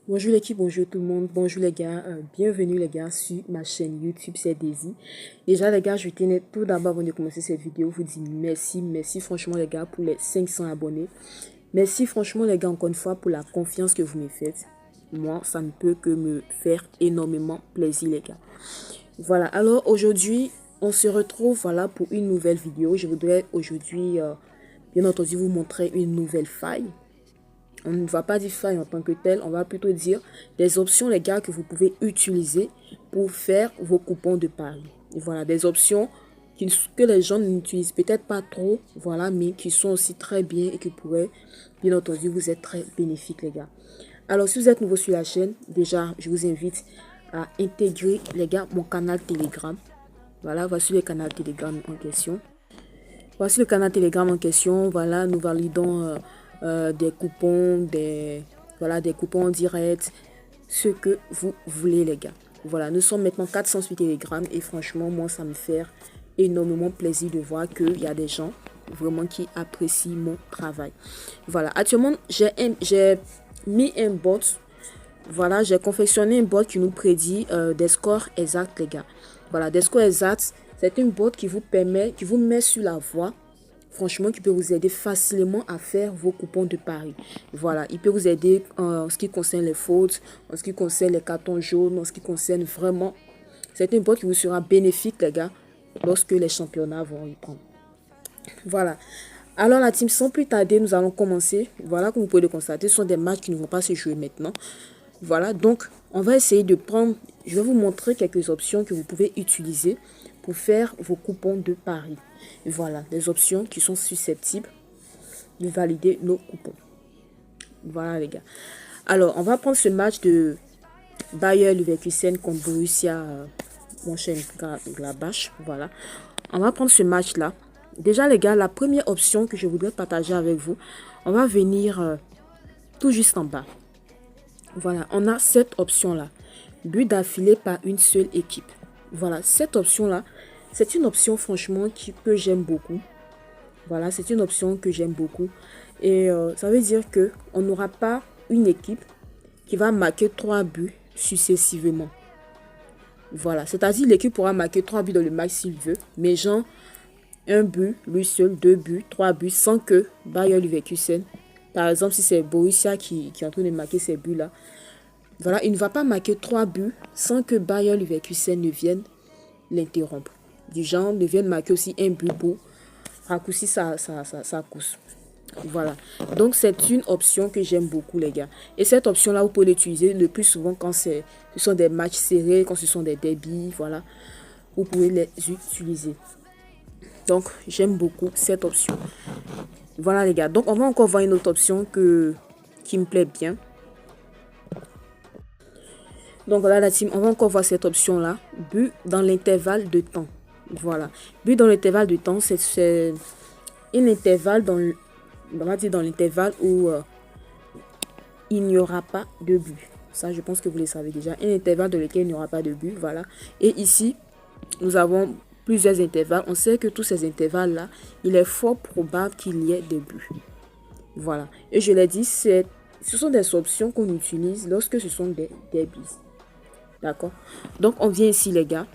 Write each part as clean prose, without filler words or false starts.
Bonjour l'équipe, bonjour tout le monde, bonjour les gars, bienvenue les gars sur ma chaîne YouTube, c'est Daisy. Déjà les gars, je tenais tout d'abord avant de commencer cette vidéo, vous dire merci franchement les gars pour les 500 abonnés. Merci franchement les gars encore une fois pour la confiance que vous me faites. Moi, ça ne peut que me faire énormément plaisir les gars. Voilà, alors aujourd'hui, on se retrouve voilà pour une nouvelle vidéo. Je voudrais aujourd'hui, bien entendu, vous montrer une nouvelle faille. On ne va pas dire faille en tant que tel, on va plutôt dire des options, les gars, que vous pouvez utiliser pour faire vos coupons de paris. Et voilà, des options que les gens n'utilisent peut-être pas trop, voilà, mais qui sont aussi très bien et qui pourraient, bien entendu, vous être très bénéfiques, les gars. Alors, si vous êtes nouveau sur la chaîne, déjà, je vous invite à intégrer, les gars, mon canal Telegram. Voilà, voici le canal Telegram en question. Voici le canal Telegram en question. Voilà, nous validons des coupons, des coupons en direct, ce que vous voulez les gars. Voilà, nous sommes maintenant 400 sur Telegram et franchement, moi, ça me fait énormément plaisir de voir qu'il y a des gens vraiment qui apprécient mon travail. Voilà, actuellement, j'ai mis un bot. Voilà, j'ai confectionné un bot qui nous prédit des scores exacts, les gars. Voilà, des scores exacts. C'est une bot qui vous permet, qui vous met sur la voie. Franchement, qui peut vous aider facilement à faire vos coupons de paris. Voilà, il peut vous aider en ce qui concerne les fautes, en ce qui concerne les cartons jaunes, en ce qui concerne vraiment. C'est une bot qui vous sera bénéfique, les gars, lorsque les championnats vont y prendre. Voilà. Alors la team, sans plus tarder, nous allons commencer. Voilà, comme vous pouvez le constater, ce sont des matchs qui ne vont pas se jouer maintenant. Voilà, donc on va essayer de prendre, je vais vous montrer quelques options que vous pouvez utiliser pour faire vos coupons de paris. Voilà, des options qui sont susceptibles de valider nos coupons. Voilà les gars. Alors, on va prendre ce match de Bayer Leverkusen contre Borussia Mönchengladbach. Voilà. On va prendre ce match-là. Déjà les gars, la première option que je voudrais partager avec vous, on va venir tout juste en bas. Voilà, on a cette option-là. But d'affilée par une seule équipe. Voilà, cette option-là, c'est une option franchement que j'aime beaucoup. Voilà, c'est une option que j'aime beaucoup. Et ça veut dire qu'on n'aura pas une équipe qui va marquer 3 buts successivement. Voilà, c'est-à-dire l'équipe pourra marquer 3 buts dans le match s'il veut. Mais genre, un but, lui seul, 2 buts, 3 buts, sans que Bayer Leverkusen, par exemple, si c'est Borussia qui est en train de marquer ces buts-là, voilà, il ne va pas marquer 3 buts sans que Bayer Leverkusen ne vienne l'interrompre. Du genre, ne vienne marquer aussi un but pour raccourcir sa course. Voilà. Donc, c'est une option que j'aime beaucoup, les gars. Et cette option-là, vous pouvez l'utiliser le plus souvent quand ce sont des matchs serrés, quand ce sont des derbies, voilà. Vous pouvez les utiliser. Donc, j'aime beaucoup cette option. Voilà, les gars. Donc, on va encore voir une autre option qui me plaît bien. Donc voilà la team, on va encore voir cette option là, but dans l'intervalle de temps. Voilà, but dans l'intervalle de temps, c'est un intervalle on va dire dans l'intervalle où il n'y aura pas de but. Ça, je pense que vous le savez déjà, un intervalle dans lequel il n'y aura pas de but, voilà. Et ici, nous avons plusieurs intervalles. On sait que tous ces intervalles là, il est fort probable qu'il y ait des buts. Voilà, et je l'ai dit, ce sont des options qu'on utilise lorsque ce sont des derbies. D'accord. Donc, on vient ici, les gars.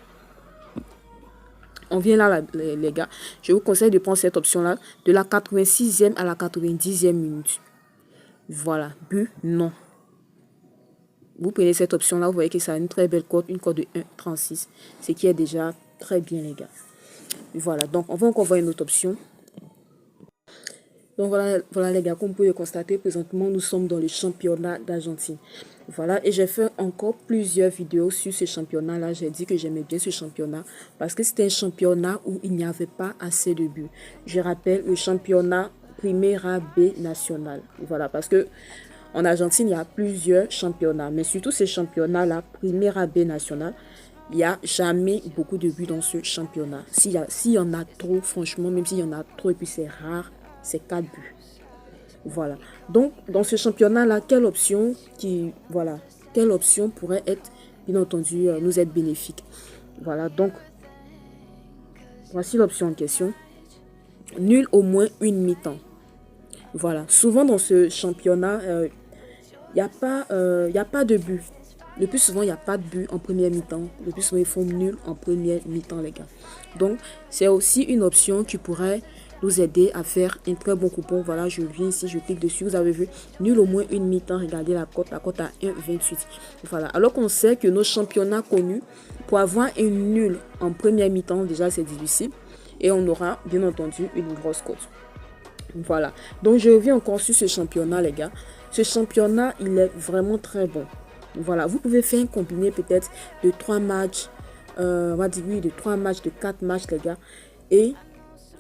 On vient là, les gars. Je vous conseille de prendre cette option-là de la 86e à la 90e minute. Voilà. But, non. Vous prenez cette option-là. Vous voyez que ça a une très belle cote. Une cote de 1,36. Ce qui est déjà très bien, les gars. Voilà. Donc, on va encore voir une autre option. Donc voilà les gars, comme vous pouvez le constater, présentement nous sommes dans le championnat d'Argentine. Voilà, et j'ai fait encore plusieurs vidéos sur ce championnat-là. J'ai dit que j'aimais bien ce championnat parce que c'était un championnat où il n'y avait pas assez de buts. Je rappelle le championnat Primera B national. Voilà, parce que en Argentine, il y a plusieurs championnats, mais surtout ces championnats-là, Primera B national, il n'y a jamais beaucoup de buts dans ce championnat. S'il y en a trop, franchement, même s'il y en a trop et puis c'est rare, c'est 4 buts. Voilà. Donc, dans ce championnat-là, quelle option pourrait être, bien entendu, nous être bénéfique. Voilà. Donc, voici l'option en question. Nul au moins une mi-temps. Voilà. Souvent, dans ce championnat, il y a pas de but. Le plus souvent, il n'y a pas de but en première mi-temps. Le plus souvent, ils font nul en première mi-temps, les gars. Donc, c'est aussi une option qui pourrait nous aider à faire un très bon coupon. Voilà, je viens ici, je clique dessus. Vous avez vu, nul au moins une mi-temps. Regardez la cote à 1,28. Voilà, alors qu'on sait que nos championnats connus, pour avoir un nul en première mi-temps, déjà, c'est difficile. Et on aura, bien entendu, une grosse cote. Voilà, donc je reviens encore sur ce championnat, les gars. Ce championnat, il est vraiment très bon. Voilà, vous pouvez faire un combiné peut-être de 3 matchs, on va dire oui, de 3 matchs, de 4 matchs, les gars. Et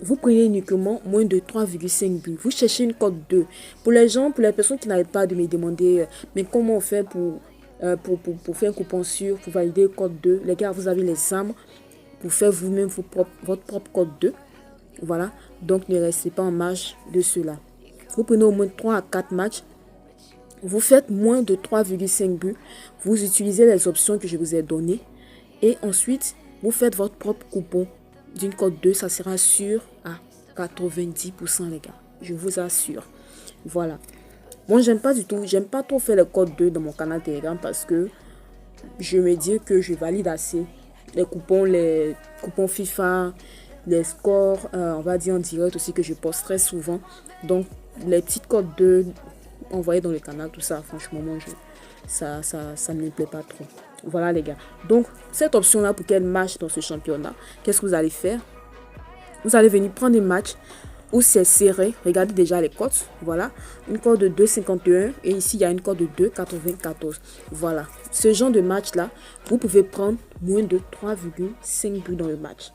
vous prenez uniquement moins de 3,5 buts. Vous cherchez une cote 2. Pour les gens, pour les personnes qui n'arrêtent pas de me demander, mais comment on fait pour faire un coupon sûr, pour valider code 2. Les gars, vous avez les armes pour faire vous-même votre propre code 2. Voilà, donc ne restez pas en marge de cela. Vous prenez au moins 3 à 4 matchs. Vous faites moins de 3,5 buts. Vous utilisez les options que je vous ai données. Et ensuite, vous faites votre propre coupon d'une cote 2. Ça sera sûr à 90%, les gars. Je vous assure. Voilà. Moi, j'aime pas trop faire le code 2 dans mon canal Telegram parce que je me dis que je valide assez les coupons FIFA, les scores, on va dire en direct aussi que je poste très souvent. Donc, les petites codes de envoyer dans le canal, tout ça, franchement, moi, ça ne me plaît pas trop. Voilà, les gars. Donc, cette option-là, pour qu'elle marche dans ce championnat, qu'est-ce que vous allez faire? Vous allez venir prendre un match où c'est serré. Regardez déjà les cotes. Voilà. Une cote de 2,51. Et ici, il y a une cote de 2,94. Voilà. Ce genre de match-là, vous pouvez prendre moins de 3,5 buts dans le match.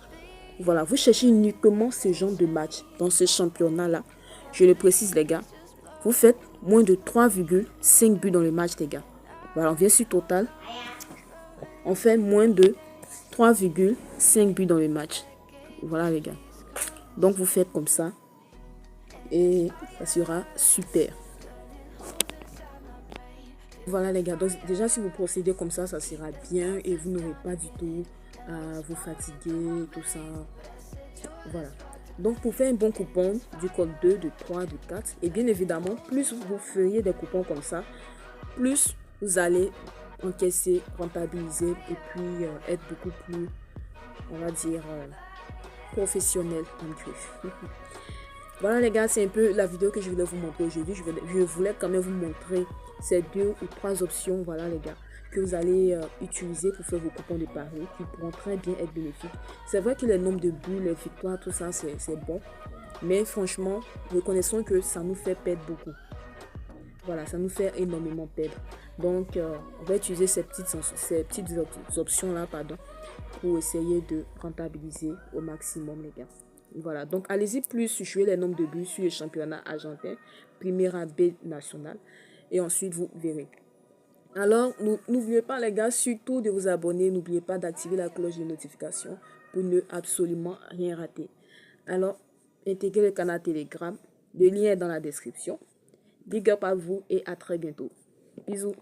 Voilà. Vous cherchez uniquement ce genre de match dans ce championnat-là. Je le précise, les gars. Vous faites moins de 3,5 buts dans le match, les gars. Voilà. On vient sur total. On fait moins de 3,5 buts dans le match. Voilà, les gars. Donc, vous faites comme ça. Et ça sera super. Voilà les gars, donc déjà si vous procédez comme ça sera bien et vous n'aurez pas du tout à vous fatiguer, tout ça. Voilà. Donc pour faire un bon coupon du code 2, de 3, de 4, et bien évidemment, plus vous feriez des coupons comme ça, plus vous allez encaisser, rentabiliser et puis être beaucoup plus, on va dire, professionnel en griffe. Voilà les gars, c'est un peu la vidéo que je voulais vous montrer aujourd'hui. Je voulais quand même vous montrer ces 2 ou 3 options, voilà les gars, que vous allez utiliser pour faire vos coupons de paris qui pourront très bien être bénéfiques. C'est vrai que les nombres de buts, les victoires, tout ça, c'est bon. Mais franchement, reconnaissons que ça nous fait perdre beaucoup. Voilà, ça nous fait énormément perdre. Donc, on va utiliser ces petites options-là, pardon, pour essayer de rentabiliser au maximum, les gars. Voilà, donc allez-y plus jouer les nombres de buts sur le championnat argentin, Primera B national. Et ensuite, vous verrez. Alors, n'oubliez pas, les gars, surtout de vous abonner. N'oubliez pas d'activer la cloche de notification pour ne absolument rien rater. Alors, intégrez le canal Telegram. Le lien est dans la description. Big up à vous et à très bientôt. Bisous.